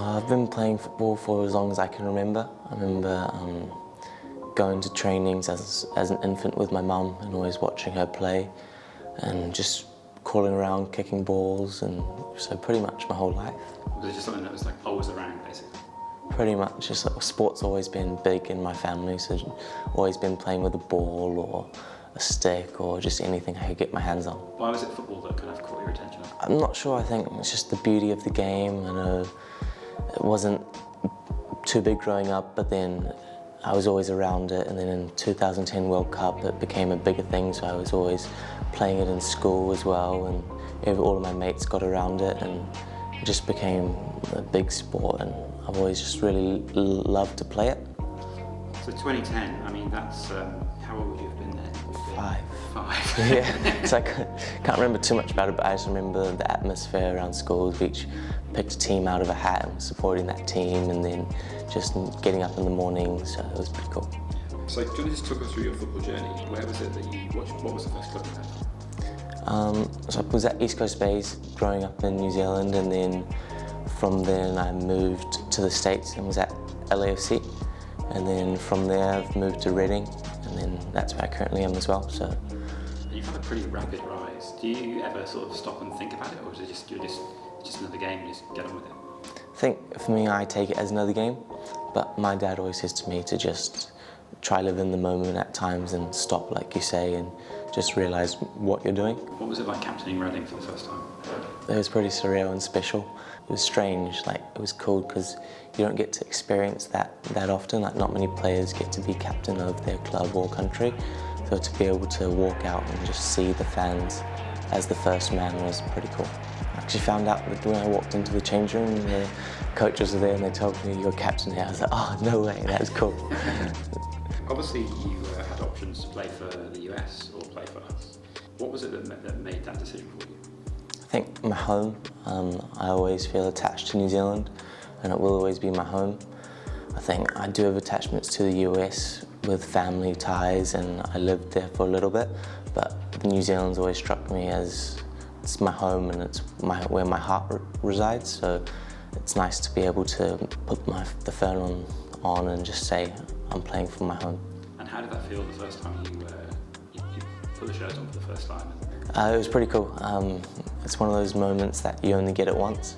I've been playing football for as long as I can remember. I remember going to trainings as an infant with my mum and always watching her play and just crawling around, kicking balls, and so pretty much my whole life. Was it just something that was like always around, basically? Pretty much, just like, sport's always been big in my family, so always been playing with a ball or a stick or just anything I could get my hands on. Why was it football that kind of caught your attention? I'm not sure, I think it's just the beauty of the game. I know it wasn't too big growing up, but then I was always around it, and then in 2010 World Cup it became a bigger thing, so I was always playing it in school as well, and all of my mates got around it, and it just became a big sport, and I've always just really loved to play it. So 2010, I mean, that's, how old would you have been then? 5. 5? Yeah, so I can't remember too much about it, but I just remember the atmosphere around schools. We each picked a team out of a hat and supporting that team, and then just getting up in the morning, so it was pretty cool. So do you want to just talk us through your football journey? Where was it that you watched? What was the first club you had? So I was at East Coast Bays growing up in New Zealand, and then from then I moved to the States and was at LAFC, and then from there I've moved to Reading, and then that's where I currently am as well. So you've had a pretty rapid rise. Do you ever sort of stop and think about it, or is it just another game, you just get on with it? I think for me, I take it as another game, but my dad always says to me to just try live in the moment at times and stop, like you say, and just realise what you're doing. What was it like captaining Reading for the first time? It was pretty surreal and special. It was strange, like it was cool because you don't get to experience that often. Like not many players get to be captain of their club or country, so to be able to walk out and just see the fans as the first man was pretty cool. I actually found out that when I walked into the change room, the coaches were there and they told me, "You're captain here." I was like, "Oh, no way, that's cool." Obviously, you had options to play for the US or play for us. What was it that made that decision for you? I think my home. I always feel attached to New Zealand, and it will always be my home. I think I do have attachments to the US with family ties, and I lived there for a little bit, but New Zealand's always struck me as it's my home and it's where my heart resides, so it's nice to be able to put the phone on and just say I'm playing for my home. And how did that feel the first time you put the shirt on for the first time? It was pretty cool. It's one of those moments that you only get it once,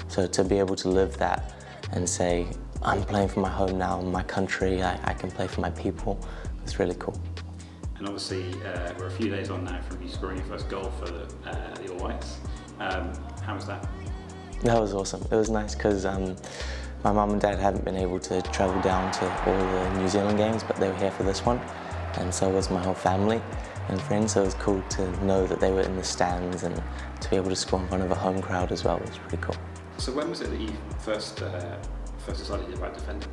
so to be able to live that and say I'm playing for my home now, my country, I can play for my people, it's really cool. And obviously, we're a few days on now from you scoring your first goal for the All Whites. How was that? That was awesome. It was nice because my mum and dad haven't been able to travel down to all the New Zealand games, but they were here for this one, and so was my whole family and friends, so it was cool to know that they were in the stands and to be able to score in front of a home crowd as well. It was pretty cool. So when was it that you first decided about defending?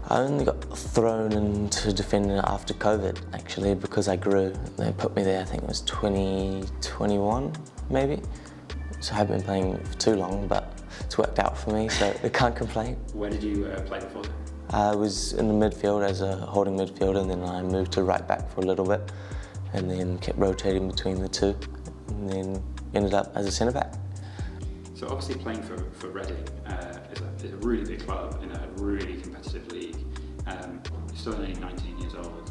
I only got thrown into defending after COVID, actually, because I grew. They put me there, I think it was 2021, maybe. So I haven't been playing for too long, but it's worked out for me, so I can't complain. Where did you play before then? I was in the midfield as a holding midfielder, and then I moved to right back for a little bit, and then kept rotating between the two, and then ended up as a centre back. So obviously playing for Reading is a really big club in a really competitive league. You're still only 19 years old.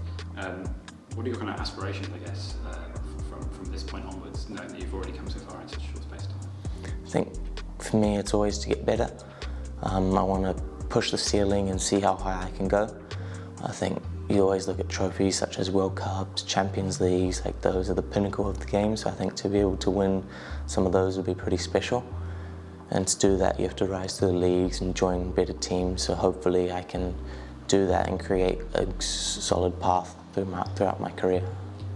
What are your kind of aspirations, I guess, from this point onwards, knowing that you've already come so far in such a short space of time? I think for me it's always to get better. I want to push the ceiling and see how high I can go. I think you always look at trophies such as World Cups, Champions Leagues, like those are the pinnacle of the game, so I think to be able to win some of those would be pretty special. And to do that, you have to rise to the leagues and join better teams, so hopefully I can do that and create a solid path throughout my career.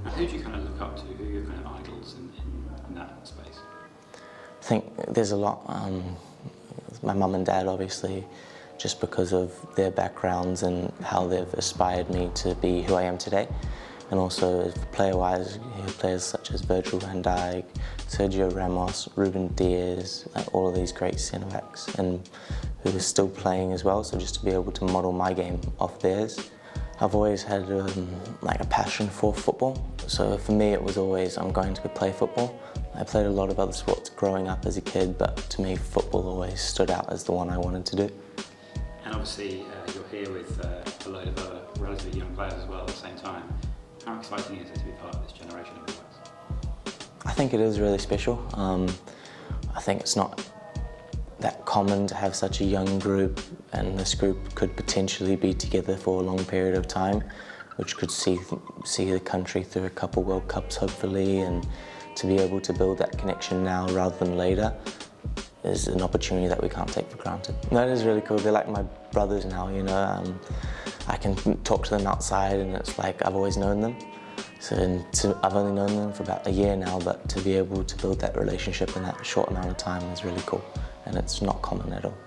And who do you kind of look up to? Who are your kind of idols in that space? I think there's a lot. My mum and dad, obviously, just because of their backgrounds and how they've inspired me to be who I am today. And also player-wise, you have players such as Virgil van Dijk, Sergio Ramos, Ruben Diaz, all of these great centre-backs, and who are still playing as well, so just to be able to model my game off theirs. I've always had like a passion for football, so for me it was always I'm going to play football. I played a lot of other sports growing up as a kid, but to me football always stood out as the one I wanted to do. obviously you're here with a load of other relatively young players as well at the same time. How exciting is it to be part of this generation of guys? I think it is really special. I think it's not that common to have such a young group, and this group could potentially be together for a long period of time, which could see the country through a couple World Cups hopefully, and to be able to build that connection now rather than later is an opportunity that we can't take for granted. That is really cool. They're like my brothers now, you know. I can talk to them outside and it's like I've always known them. I've only known them for about a year now, but to be able to build that relationship in that short amount of time is really cool, and it's not common at all.